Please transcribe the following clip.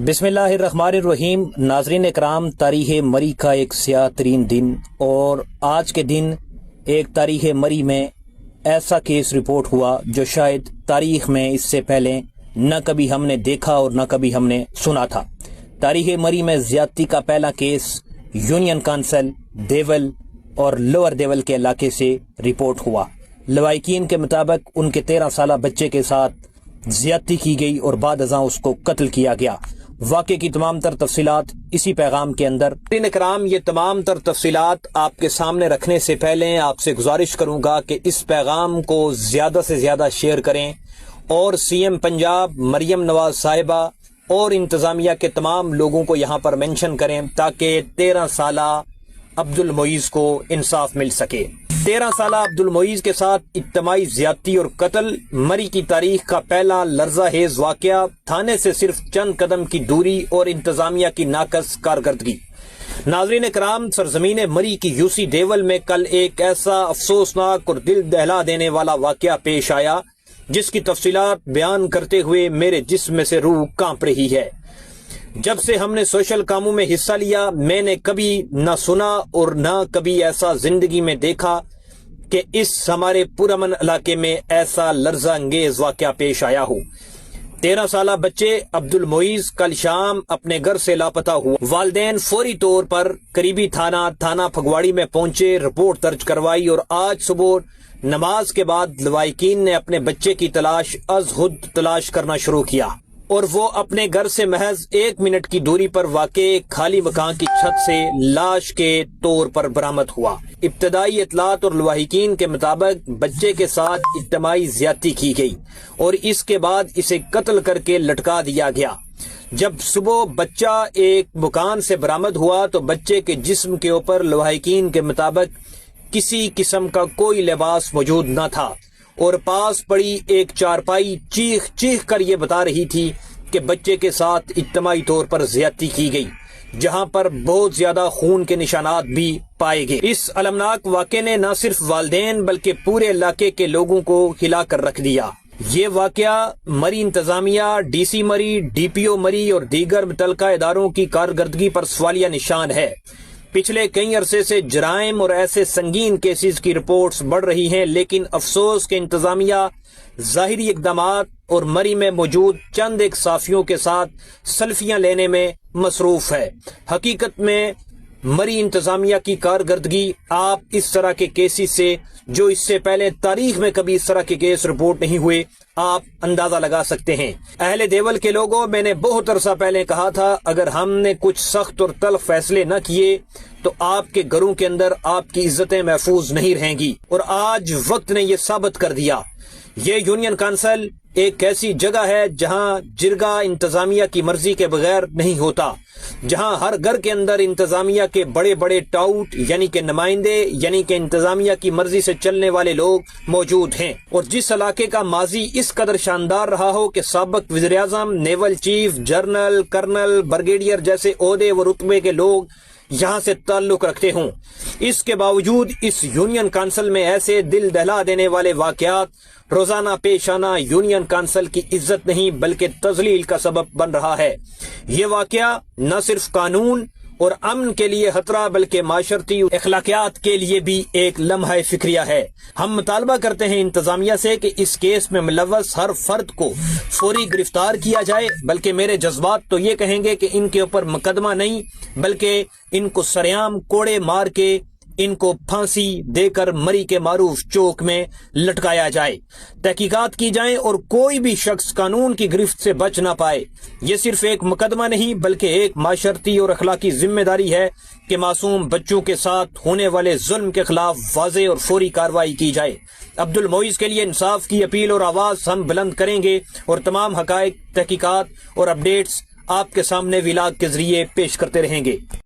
بسم اللہ الرحمن الرحیم۔ ناظرین اکرام، تاریخ مری کا ایک سیاہ ترین دن، اور آج کے دن ایک تاریخ مری میں ایسا کیس رپورٹ ہوا جو شاید تاریخ میں اس سے پہلے نہ کبھی ہم نے دیکھا اور نہ کبھی ہم نے سنا تھا۔ تاریخ مری میں زیادتی کا پہلا کیس یونین کانسل دیول اور لوور دیول کے علاقے سے رپورٹ ہوا۔ لوائقین کے مطابق ان کے 13 سالہ بچے کے ساتھ زیادتی کی گئی اور بعد ازاں اس کو قتل کیا گیا۔ واقعے کی تمام تر تفصیلات اسی پیغام کے اندر۔ ناظرین اکرام، یہ تمام تر تفصیلات آپ کے سامنے رکھنے سے پہلے آپ سے گزارش کروں گا کہ اس پیغام کو زیادہ سے زیادہ شیئر کریں اور سی ایم پنجاب مریم نواز صاحبہ اور انتظامیہ کے تمام لوگوں کو یہاں پر مینشن کریں تاکہ 13 سالہ عبد المعیز کو انصاف مل سکے۔ 13 سالہ عبد المعیز کے ساتھ اجتماعی زیادتی اور قتل مری کی تاریخ کا پہلا لرزہ خیز واقعہ، تھانے سے صرف چند قدم کی دوری اور انتظامیہ کی ناقص کارکردگی۔ ناظرین اکرام، سرزمین مری کی یو سی دیول میں کل ایک ایسا افسوسناک اور دل دہلا دینے والا واقعہ پیش آیا جس کی تفصیلات بیان کرتے ہوئے میرے جسم میں سے روح کانپ رہی ہے۔ جب سے ہم نے سوشل کاموں میں حصہ لیا، میں نے کبھی نہ سنا اور نہ کبھی ایسا زندگی میں دیکھا کہ اس ہمارے پرامن علاقے میں ایسا لرزہ انگیز واقعہ پیش آیا ہو۔ 13 سالہ بچے عبد المعیز کل شام اپنے گھر سے لاپتہ ہوا۔ والدین فوری طور پر قریبی تھانہ پھگواڑی میں پہنچے، رپورٹ درج کروائی، اور آج صبح نماز کے بعد لوائقین نے اپنے بچے کی تلاش از خود تلاش کرنا شروع کیا، اور وہ اپنے گھر سے محض 1 منٹ کی دوری پر واقع خالی مکان کی چھت سے لاش کے طور پر برآمد ہوا۔ ابتدائی اطلاعات اور لواحقین کے مطابق بچے کے ساتھ اجتماعی زیادتی کی گئی اور اس کے بعد اسے قتل کر کے لٹکا دیا گیا۔ جب صبح بچہ ایک مکان سے برآمد ہوا تو بچے کے جسم کے اوپر لواحقین کے مطابق کسی قسم کا کوئی لباس موجود نہ تھا، اور پاس پڑی ایک چارپائی چیخ چیخ کر یہ بتا رہی تھی کہ بچے کے ساتھ اجتماعی طور پر زیادتی کی گئی، جہاں پر بہت زیادہ خون کے نشانات بھی پائے گئے۔ اس المناک واقعے نے نہ صرف والدین بلکہ پورے علاقے کے لوگوں کو ہلا کر رکھ دیا۔ یہ واقعہ مری انتظامیہ، ڈی سی مری، ڈی پی او مری اور دیگر متعلقہ اداروں کی کارکردگی پر سوالیہ نشان ہے۔ پچھلے کئی عرصے سے جرائم اور ایسے سنگین کیسز کی رپورٹس بڑھ رہی ہیں، لیکن افسوس کہ انتظامیہ ظاہری اقدامات اور مری میں موجود چند ایک صحافیوں کے ساتھ سیلفیاں لینے میں مصروف ہے۔ حقیقت میں مری انتظامیہ کی کارکردگی آپ اس طرح کے کیسز سے، جو اس سے پہلے تاریخ میں کبھی اس طرح کے کیس رپورٹ نہیں ہوئے، آپ اندازہ لگا سکتے ہیں۔ اہل دیول کے لوگوں، میں نے بہت عرصہ پہلے کہا تھا، اگر ہم نے کچھ سخت اور تلخ فیصلے نہ کیے تو آپ کے گھروں کے اندر آپ کی عزتیں محفوظ نہیں رہیں گی، اور آج وقت نے یہ ثابت کر دیا۔ یہ یونین کانسل ایک ایسی جگہ ہے جہاں جرگہ انتظامیہ کی مرضی کے بغیر نہیں ہوتا، جہاں ہر گھر کے اندر انتظامیہ کے بڑے بڑے ٹاؤٹ یعنی کہ نمائندے، یعنی کہ انتظامیہ کی مرضی سے چلنے والے لوگ موجود ہیں، اور جس علاقے کا ماضی اس قدر شاندار رہا ہو کہ سابق وزیراعظم، naval chief, general, colonel, brigadier جیسے عہدے و رتبے کے لوگ یہاں سے تعلق رکھتے ہوں، اس کے باوجود اس یونین کانسل میں ایسے دل دہلا دینے والے واقعات روزانہ پیش آنا یونین کانسل کی عزت نہیں بلکہ تذلیل کا سبب بن رہا ہے۔ یہ واقعہ نہ صرف قانون اور امن کے لیے خطرہ بلکہ معاشرتی اخلاقیات کے لیے بھی ایک لمحہ فکریہ ہے۔ ہم مطالبہ کرتے ہیں انتظامیہ سے کہ اس کیس میں ملوث ہر فرد کو فوری گرفتار کیا جائے، بلکہ میرے جذبات تو یہ کہیں گے کہ ان کے اوپر مقدمہ نہیں بلکہ ان کو سریعام کوڑے مار کے ان کو پھانسی دے کر مری کے معروف چوک میں لٹکایا جائے، تحقیقات کی جائیں اور کوئی بھی شخص قانون کی گرفت سے بچ نہ پائے۔ یہ صرف ایک مقدمہ نہیں بلکہ ایک معاشرتی اور اخلاقی ذمہ داری ہے کہ معصوم بچوں کے ساتھ ہونے والے ظلم کے خلاف واضح اور فوری کارروائی کی جائے۔ عبد المعیز کے لیے انصاف کی اپیل اور آواز ہم بلند کریں گے، اور تمام حقائق، تحقیقات اور اپڈیٹس آپ کے سامنے ولاگ کے ذریعے پیش کرتے رہیں گے۔